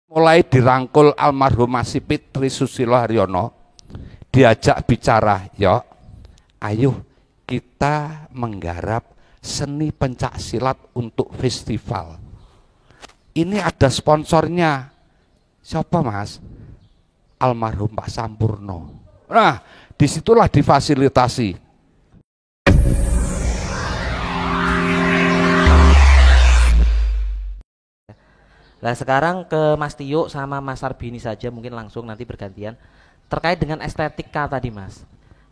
Mulai dirangkul almarhum Masipit Trisusilo Haryono, diajak bicara, yuk ayo kita menggarap seni pencak silat untuk festival. Ini ada sponsornya. Siapa Mas? Almarhum Pak Sampurno. Nah, disitulah difasilitasi. Nah sekarang ke Mas Tio sama Mas Sarbini saja, mungkin langsung nanti bergantian. Terkait dengan estetika tadi Mas.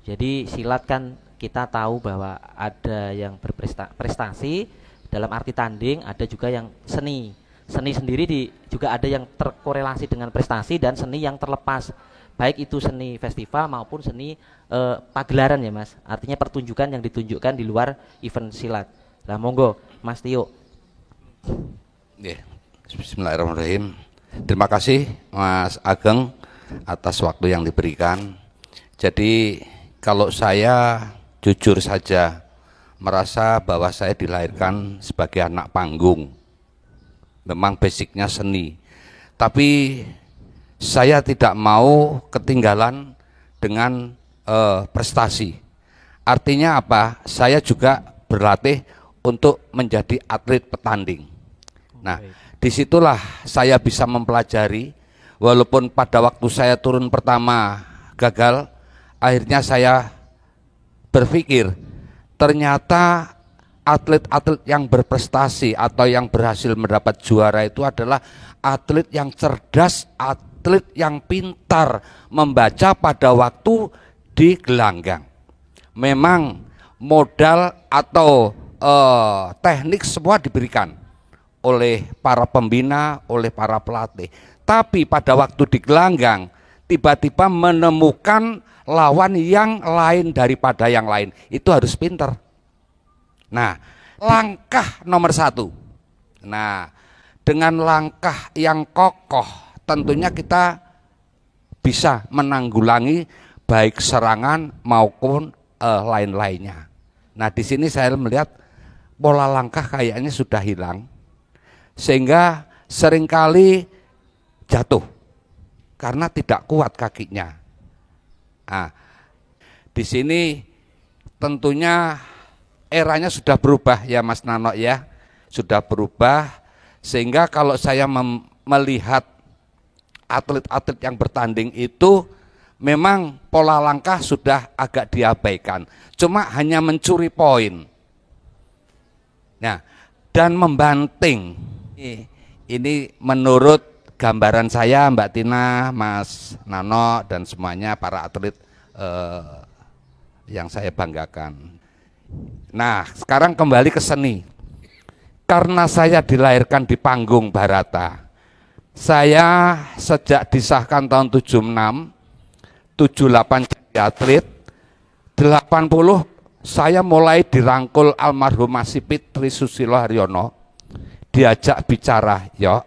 Jadi silat kan kita tahu bahwa ada yang berprestasi dalam arti tanding, ada juga yang seni. Seni sendiri juga ada yang terkorelasi dengan prestasi dan seni yang terlepas. Baik itu seni festival maupun seni pagelaran ya Mas. Artinya pertunjukan yang ditunjukkan di luar event silat. Nah monggo Mas Tio. Yeah. Bismillahirrahmanirrahim. Terima kasih Mas Ageng atas waktu yang diberikan. Jadi kalau saya jujur saja merasa bahwa saya dilahirkan sebagai anak panggung. Memang basicnya seni. Tapi saya tidak mau ketinggalan dengan prestasi. Artinya apa? Saya juga berlatih untuk menjadi atlet petanding. Nah, disitulah saya bisa mempelajari, walaupun pada waktu saya turun pertama gagal, akhirnya saya berpikir ternyata atlet-atlet yang berprestasi atau yang berhasil mendapat juara itu adalah atlet yang cerdas, atlet yang pintar membaca pada waktu di gelanggang. Memang modal atau teknik semua diberikan oleh para pembina, oleh para pelatih. Tapi pada waktu di gelanggang, tiba-tiba menemukan lawan yang lain daripada yang lain. Itu harus pintar. Nah, langkah nomor 1. Nah, dengan langkah yang kokoh, tentunya kita bisa menanggulangi baik serangan maupun lain-lainnya. Nah, di sini saya melihat pola langkah kayaknya sudah hilang. Sehingga seringkali jatuh karena tidak kuat kakinya. Nah, di sini tentunya eranya sudah berubah ya Mas Nano ya, sudah berubah sehingga kalau saya melihat atlet-atlet yang bertanding itu memang pola langkah sudah agak diabaikan, cuma hanya mencuri poin. Nah, dan membanting. Ini menurut gambaran saya Mbak Tina, Mas Nano dan semuanya para atlet yang saya banggakan. Nah sekarang kembali ke seni. Karena saya dilahirkan di panggung Barata, saya sejak disahkan tahun 76, 78 jadi atlet, 80 saya mulai dirangkul almarhum Masipit Trisusilo Haryono, diajak bicara, yuk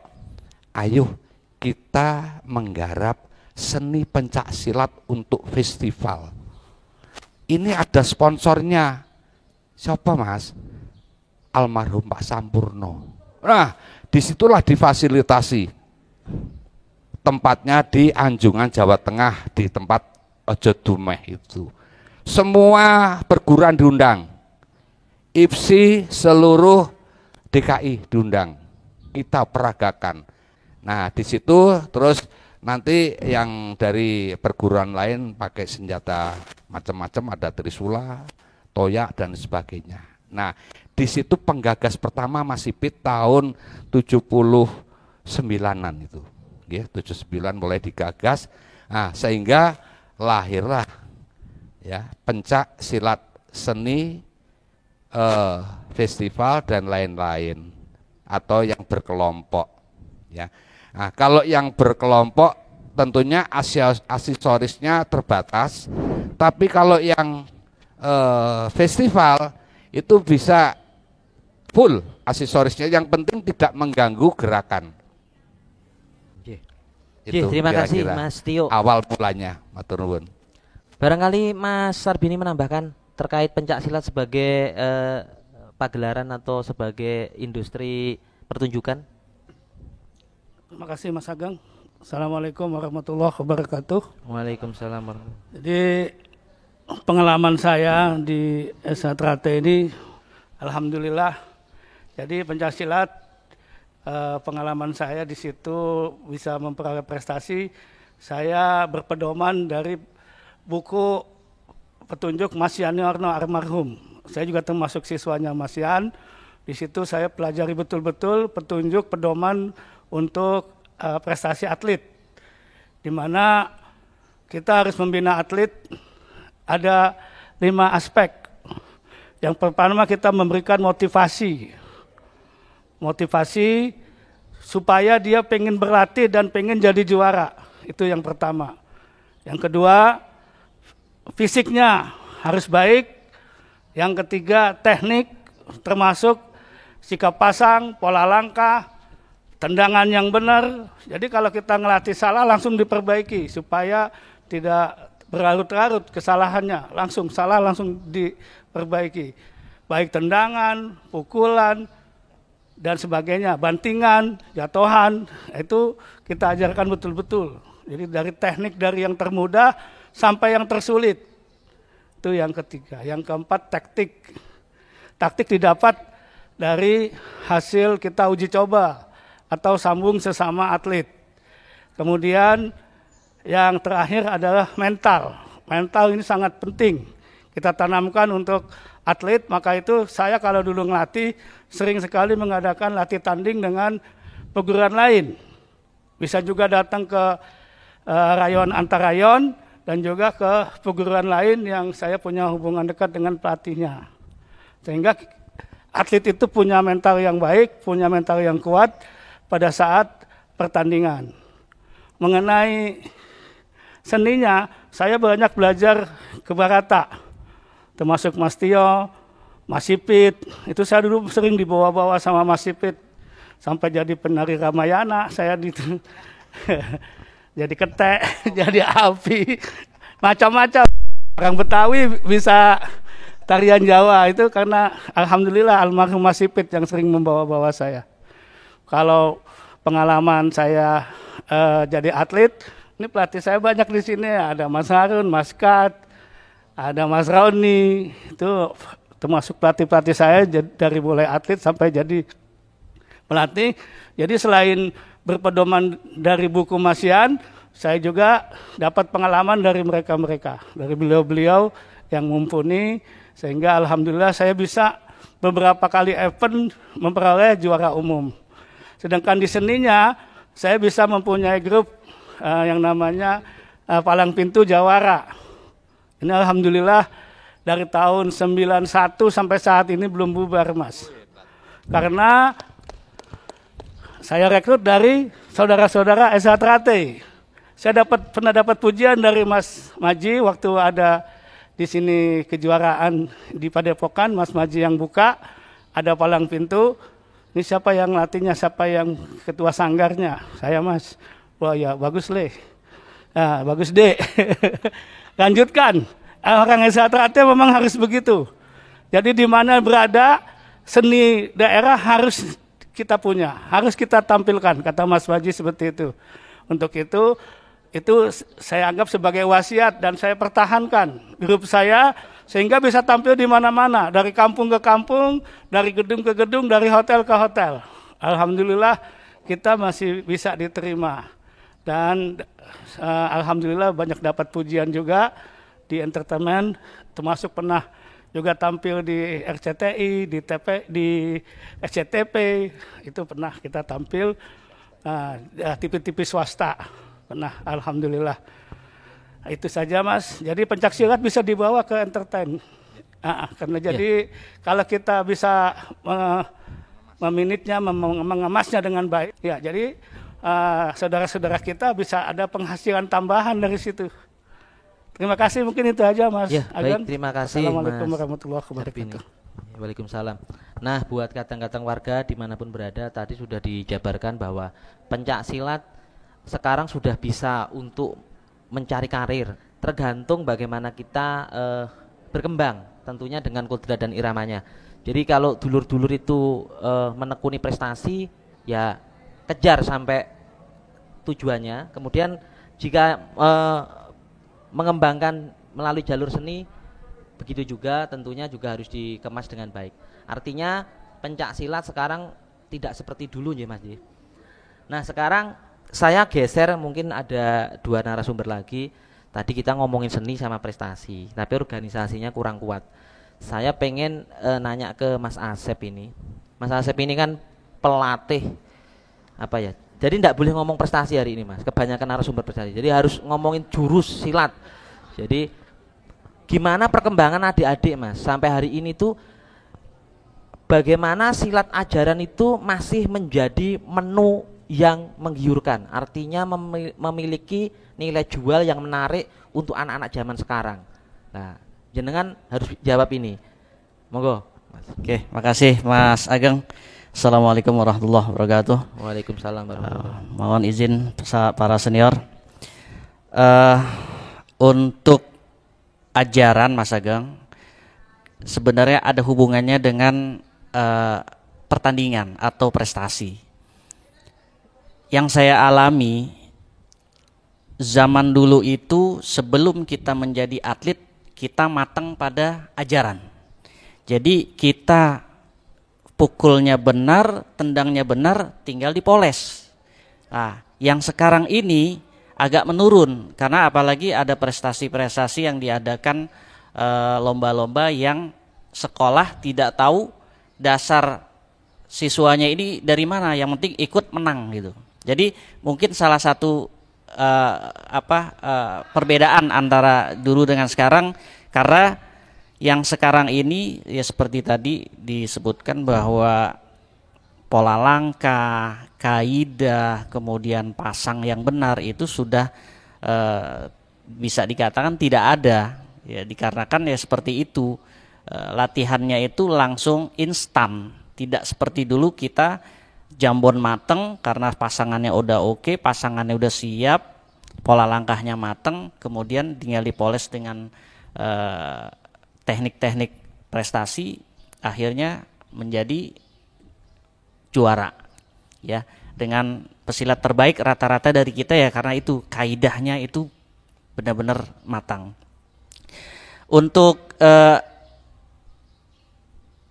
ayo kita menggarap seni pencak silat untuk festival. Ini ada sponsornya. Siapa Mas? Almarhum Pak Sampurno. Nah, disitulah difasilitasi. Tempatnya di Anjungan, Jawa Tengah, di tempat Ojo Dumeh itu. Semua perguruan diundang. IPSI seluruh DKI diundang, kita peragakan. Nah di situ terus nanti yang dari perguruan lain pakai senjata macam-macam, ada trisula, toyak dan sebagainya. Nah di situ penggagas pertama Masipit tahun 79-an itu, ya 79 mulai digagas. Nah sehingga lahirlah ya pencak silat seni festival dan lain-lain atau yang berkelompok ya. Nah, kalau yang berkelompok tentunya aksesorisnya terbatas, tapi kalau yang festival itu bisa full aksesorisnya, yang penting tidak mengganggu gerakan. Itu terima kasih Mas Tio. Awal mulanya, matur nuwun. Barangkali Mas Sarbini menambahkan terkait pencak silat sebagai pagelaran atau sebagai industri pertunjukan? Terima kasih Mas Ageng. Assalamualaikum warahmatullahi wabarakatuh. Waalaikumsalam warahmatullahi. Jadi pengalaman saya di S1 ini, alhamdulillah. Jadi pencaksilat, pengalaman saya di situ bisa memperoleh prestasi. Saya berpedoman dari buku petunjuk Mas Yani Orno almarhum. Saya juga termasuk siswanya Mas Yan. Di situ saya pelajari betul-betul petunjuk pedoman untuk prestasi atlet, di mana kita harus membina atlet. Ada 5 aspek. Yang pertama kita memberikan motivasi supaya dia pengen berlatih dan pengen jadi juara. Itu yang pertama. Yang kedua, fisiknya harus baik. Yang ketiga, teknik termasuk sikap pasang, pola langkah, tendangan yang benar. Jadi kalau kita ngelatih salah langsung diperbaiki supaya tidak berlarut-larut kesalahannya, langsung salah langsung diperbaiki. Baik tendangan, pukulan, dan sebagainya, bantingan, jatuhan, itu kita ajarkan betul-betul. Jadi dari teknik dari yang termudah sampai yang tersulit. Itu yang ketiga. Yang keempat, taktik. Taktik didapat dari hasil kita uji coba atau sambung sesama atlet. Kemudian yang terakhir adalah mental. Mental ini sangat penting kita tanamkan untuk atlet. Maka itu saya kalau dulu ngelatih sering sekali mengadakan latih tanding dengan perguruan lain. Bisa juga datang ke rayon antar rayon dan juga ke perguruan lain yang saya punya hubungan dekat dengan pelatihnya. Sehingga atlet itu punya mental yang baik, punya mental yang kuat pada saat pertandingan. Mengenai seninya, saya banyak belajar ke Barata, termasuk Mas Tio, Mas Sipit. Itu saya dulu sering dibawa-bawa sama Mas Sipit sampai jadi penari Ramayana. Saya jadi ketek, jadi api, macam-macam. Orang Betawi bisa tarian Jawa itu karena alhamdulillah almarhum Mas Sipit yang sering membawa-bawa saya. Kalau pengalaman saya jadi atlet, ini pelatih saya banyak di sini, ada Mas Harun, Mas Kat, ada Mas Rauni, itu termasuk pelatih-pelatih saya dari mulai atlet sampai jadi pelatih. Jadi selain berpedoman dari buku Mas Yan, saya juga dapat pengalaman dari mereka-mereka, dari beliau-beliau yang mumpuni, sehingga alhamdulillah saya bisa beberapa kali event memperoleh juara umum. Sedangkan di seninya, saya bisa mempunyai grup yang namanya Palang Pintu Jawara. Ini alhamdulillah dari tahun 91 sampai saat ini belum bubar, Mas. Karena saya rekrut dari saudara-saudara S1. Saya pernah dapat pujian dari Mas Maji waktu ada di sini kejuaraan di Padepokan, Mas Maji yang buka, ada palang pintu. Ini siapa yang latihnya, siapa yang ketua sanggarnya? Saya, Mas. Wah ya, bagus Le. Nah, bagus Dek. Lanjutkan. Orang S1 memang harus begitu. Jadi di mana berada, seni daerah harus kita punya, harus kita tampilkan, kata Mas Maji seperti itu. Untuk itu saya anggap sebagai wasiat dan saya pertahankan grup saya sehingga bisa tampil di mana-mana, dari kampung ke kampung, dari gedung ke gedung, dari hotel ke hotel. Alhamdulillah kita masih bisa diterima dan alhamdulillah banyak dapat pujian juga di entertainment, termasuk pernah juga tampil di RCTI, di SCTP, itu pernah kita tampil, TV-TV swasta. Pernah, alhamdulillah. Itu saja, Mas. Jadi pencaksilat bisa dibawa ke entertain. Karena jadi kalau kita bisa meminitnya, mengemasnya dengan baik. Ya, jadi saudara-saudara kita bisa ada penghasilan tambahan dari situ. Terima kasih, mungkin itu aja, Mas. Ya, baik, terima kasih. Assalamualaikum Mas warahmatullahi wabarakatuh. Waalaikumsalam. Nah, buat kadang-kadang warga dimanapun berada, tadi sudah dijabarkan bahwa pencaksilat sekarang sudah bisa untuk mencari karir, tergantung bagaimana kita berkembang, tentunya dengan kodrat dan iramanya. Jadi kalau dulur-dulur itu menekuni prestasi, ya kejar sampai tujuannya. Kemudian jika mengembangkan melalui jalur seni, begitu juga tentunya juga harus dikemas dengan baik. Artinya pencak silat sekarang tidak seperti dulu ya Mas. Nah sekarang saya geser, mungkin ada dua narasumber lagi. Tadi kita ngomongin seni sama prestasi, tapi organisasinya kurang kuat. Saya pengen nanya ke Mas Asep ini. Mas Asep ini kan pelatih apa ya? Jadi tidak boleh ngomong prestasi hari ini Mas. Kebanyakan narasumber prestasi. Jadi harus ngomongin jurus silat. Jadi gimana perkembangan adik-adik Mas sampai hari ini tuh, bagaimana silat ajaran itu masih menjadi menu yang menggiurkan, artinya memiliki nilai jual yang menarik untuk anak-anak zaman sekarang. Nah, jenengan harus jawab ini. Monggo, Mas. Oke, makasih Mas Ageng. Assalamualaikum warahmatullahi wabarakatuh. Waalaikumsalam warahmatullahi wabarakatuh. Mohon izin para senior. Untuk ajaran Mas Ageng, sebenarnya ada hubungannya dengan pertandingan atau prestasi. Yang saya alami zaman dulu itu, sebelum kita menjadi atlet, kita matang pada ajaran. Jadi kita pukulnya benar, tendangnya benar, tinggal dipoles. Nah, yang sekarang ini agak menurun, karena apalagi ada prestasi-prestasi yang diadakan, lomba-lomba yang sekolah tidak tahu dasar siswanya ini dari mana, yang penting ikut menang gitu. Jadi mungkin salah satu perbedaan antara dulu dengan sekarang, karena yang sekarang ini ya seperti tadi disebutkan bahwa pola langkah, kaidah, kemudian pasang yang benar itu sudah bisa dikatakan tidak ada ya, dikarenakan ya seperti itu, latihannya itu langsung instan, tidak seperti dulu kita jambon mateng karena pasangannya udah oke, pasangannya udah siap, pola langkahnya mateng, kemudian tinggal dipoles dengan teknik-teknik prestasi, akhirnya menjadi juara ya, dengan pesilat terbaik rata-rata dari kita ya, karena itu kaidahnya itu benar-benar matang. Untuk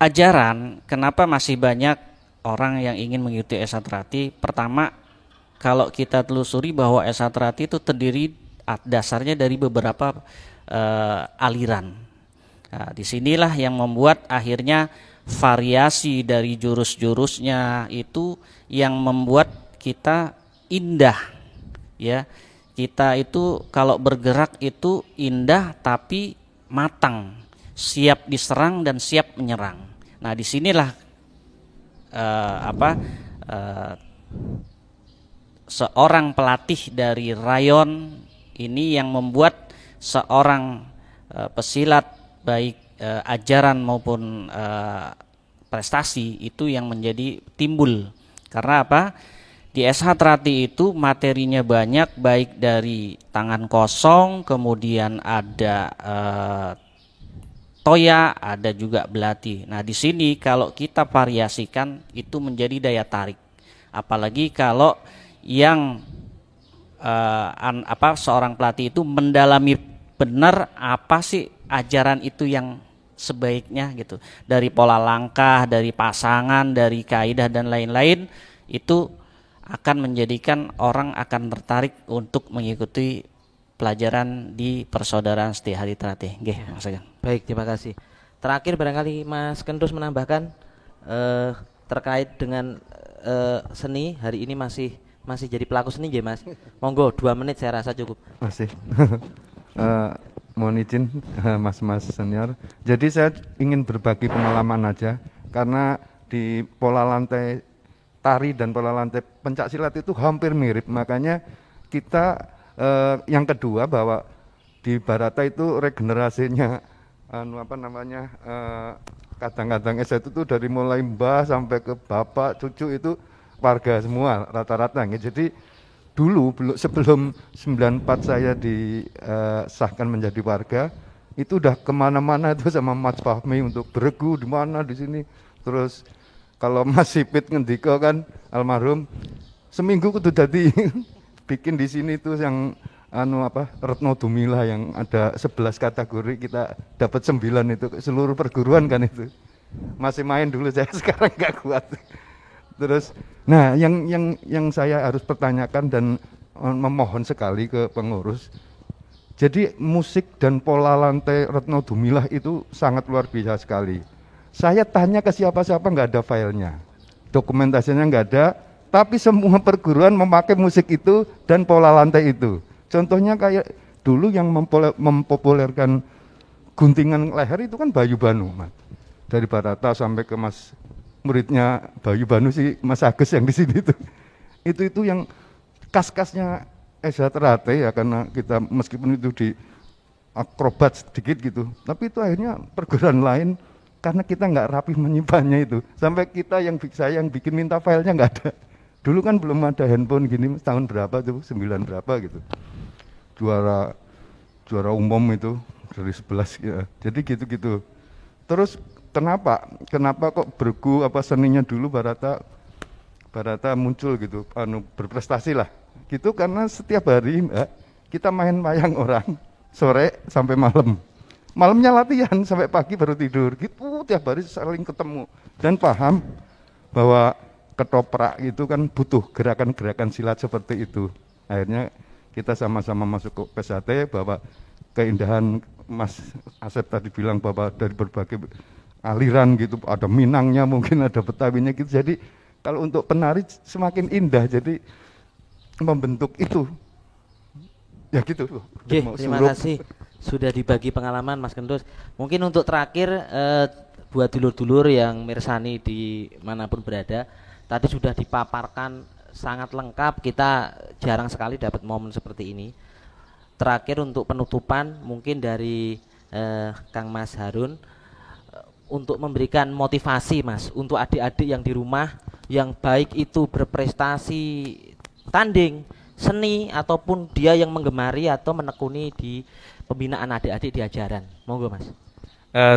ajaran, kenapa masih banyak orang yang ingin mengikuti S1 Trati? Pertama, kalau kita telusuri bahwa S1 Trati itu terdiri dasarnya dari beberapa aliran. Nah, disinilah yang membuat akhirnya variasi dari jurus-jurusnya itu yang membuat kita indah ya. Kita itu kalau bergerak itu indah tapi matang, siap diserang dan siap menyerang. Nah, disinilah seorang pelatih dari rayon ini yang membuat seorang pesilat baik ajaran maupun prestasi itu yang menjadi timbul. Karena apa? Di SH Trati itu materinya banyak, baik dari tangan kosong, kemudian ada toya, ada juga belati. Nah, di sini kalau kita variasikan itu menjadi daya tarik. Apalagi kalau yang seorang pelatih itu mendalami benar apa sih ajaran itu yang sebaiknya gitu. Dari pola langkah, dari pasangan, dari kaidah dan lain-lain, itu akan menjadikan orang akan tertarik untuk mengikuti pelajaran di Persaudaraan Setia Hati Trati. Nggih, Mas Ageng. Baik, terima kasih. Terakhir barangkali Mas Kendus menambahkan terkait dengan seni, hari ini masih jadi pelaku seni ya Mas. Monggo 2 menit saya rasa cukup. Masih. Mohon izin mas-mas senior. Jadi saya ingin berbagi pengalaman aja, karena di pola lantai tari dan pola lantai pencak silat itu hampir mirip. Makanya kita yang kedua bahwa di Barata itu regenerasinya kadang-kadang S1 itu dari mulai mbah sampai ke bapak cucu itu warga semua rata-rata. Jadi dulu sebelum 94 saya disahkan menjadi warga, itu udah kemana-mana itu sama Mas Fahmi untuk beregu di mana di sini. Terus kalau Mas Sipit ngendika kan almarhum, seminggu kudu dadi bikin di sini tuh yang Retno Dumila yang ada 11 kategori, kita dapat 9 itu seluruh perguruan kan itu. Masih main dulu saya, sekarang nggak kuat. Terus nah yang saya harus pertanyakan dan memohon sekali ke pengurus. Jadi musik dan pola lantai Retno Dumilah itu sangat luar biasa sekali. Saya tanya ke siapa-siapa nggak ada filenya. Dokumentasinya nggak ada, tapi semua perguruan memakai musik itu dan pola lantai itu. Contohnya kayak dulu yang mempopulerkan guntingan leher itu kan Bayu Banu, Mas. Dari Barata sampai ke Mas muridnya Bayu Banu sih, Mas Agus yang di sini tuh. Itu yang kas-kasnya Eza Terate ya, karena kita meskipun itu di akrobat sedikit gitu, tapi itu akhirnya perguruan lain karena kita nggak rapi menyimpannya itu. Sampai kita saya yang bikin minta filenya nggak ada. Dulu kan belum ada handphone gini, tahun berapa tuh, 9 berapa gitu. Juara umum itu dari 11 ya. Jadi gitu-gitu. Terus kenapa kok bergu seninya dulu Barata muncul gitu, berprestasi lah. Gitu karena setiap hari Mbak, kita main wayang orang sore sampai malam. Malamnya latihan sampai pagi baru tidur. Gitu tiap hari saling ketemu dan paham bahwa ketoprak itu kan butuh gerakan-gerakan silat seperti itu. Akhirnya kita sama-sama masuk ke PSAT, bahwa keindahan Mas Asep tadi bilang bahwa dari berbagai aliran gitu, ada Minangnya mungkin, ada Betawinya gitu. Jadi kalau untuk penari semakin indah, jadi membentuk itu. Ya gitu. Terima kasih sudah dibagi pengalaman Mas Gendus. Mungkin untuk terakhir buat dulur-dulur yang mirsani di manapun berada, tadi sudah dipaparkan sangat lengkap, kita jarang sekali dapat momen seperti ini. Terakhir untuk penutupan mungkin dari Kang Mas Harun, untuk memberikan motivasi Mas untuk adik-adik yang di rumah, yang baik itu berprestasi tanding, seni, ataupun dia yang menggemari atau menekuni di pembinaan adik-adik di ajaran. Monggo Mas.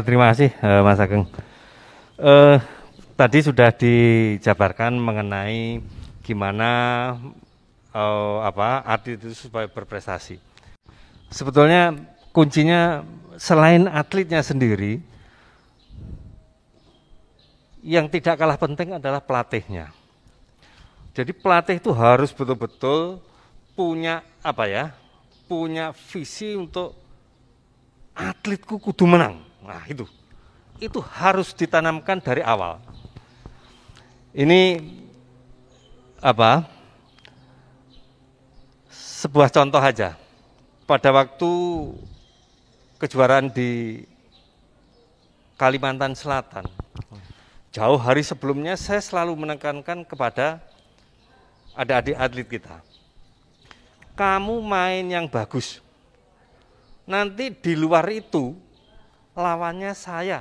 Terima kasih Mas Ageng. Tadi sudah dijabarkan mengenai gimana atlet itu supaya berprestasi. Sebetulnya kuncinya selain atletnya sendiri, yang tidak kalah penting adalah pelatihnya. Jadi pelatih itu harus betul-betul punya punya visi untuk atletku kudu menang. Nah itu harus ditanamkan dari awal. Ini sebuah contoh aja. Pada waktu kejuaraan di Kalimantan Selatan, jauh hari sebelumnya saya selalu menekankan kepada adik-adik atlet kita, kamu main yang bagus, nanti di luar itu lawannya saya.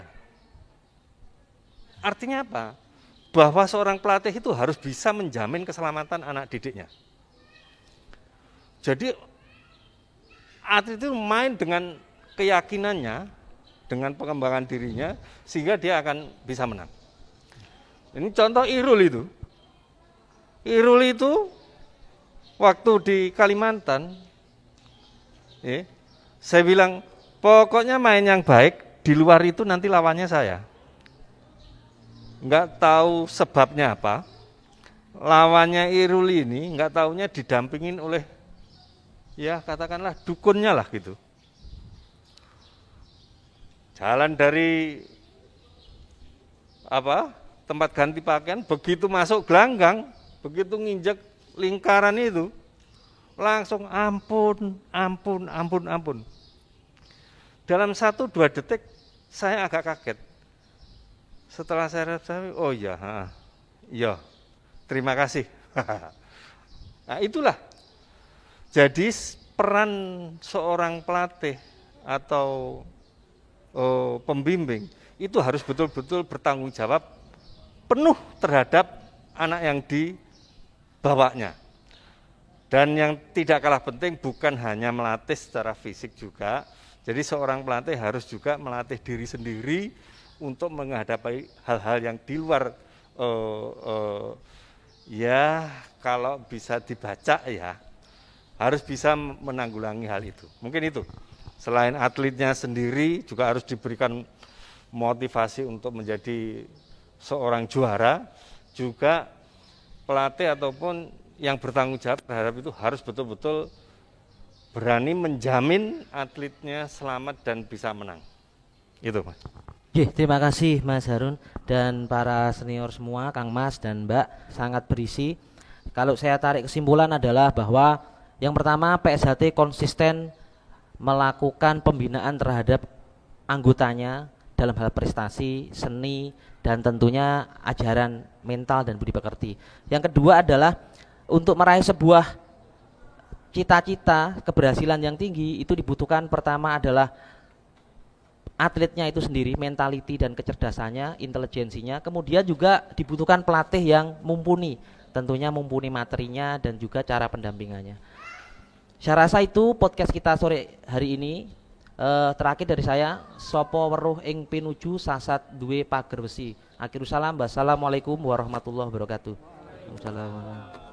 Artinya apa? Bahwa seorang pelatih itu harus bisa menjamin keselamatan anak didiknya. Jadi atlet itu main dengan keyakinannya, dengan pengembangan dirinya, sehingga dia akan bisa menang. Ini contoh Irul itu. Irul itu waktu di Kalimantan, saya bilang pokoknya main yang baik, di luar itu nanti lawannya saya. Enggak tahu sebabnya apa, lawannya Irul ini enggak tahunya didampingin oleh, ya katakanlah dukunnya lah gitu. Jalan dari tempat ganti pakaian, begitu masuk gelanggang, begitu nginjek lingkaran itu, langsung ampun. Dalam 1-2 detik saya agak kaget. Setelah saya oh iya, terima kasih. Nah itulah. Jadi peran seorang pelatih atau pembimbing itu harus betul-betul bertanggung jawab penuh terhadap anak yang dibawanya. Dan yang tidak kalah penting bukan hanya melatih secara fisik juga. Jadi seorang pelatih harus juga melatih diri sendiri untuk menghadapi hal-hal yang di luar ya kalau bisa dibaca ya harus bisa menanggulangi hal itu. Mungkin itu. Selain atletnya sendiri juga harus diberikan motivasi untuk menjadi seorang juara, juga pelatih ataupun yang bertanggung jawab terhadap itu harus betul-betul berani menjamin atletnya selamat dan bisa menang. Itu, Mas. Terima kasih Mas Harun dan para senior semua, Kang Mas dan Mbak, sangat berisi. Kalau saya tarik kesimpulan adalah bahwa yang pertama, PSHT konsisten melakukan pembinaan terhadap anggotanya dalam hal prestasi, seni, dan tentunya ajaran mental dan budi pekerti. Yang kedua adalah untuk meraih sebuah cita-cita keberhasilan yang tinggi itu dibutuhkan pertama adalah atletnya itu sendiri, mentality dan kecerdasannya, intelijensinya. Kemudian juga dibutuhkan pelatih yang mumpuni, tentunya mumpuni materinya dan juga cara pendampingannya. Saya rasa itu podcast kita sore hari ini. Terakhir dari saya, sopo weruh ing pinuju sasat duwe pager besi. Akhirus salam, wassalamualaikum warahmatullahi wabarakatuh. Waalaikumsalam.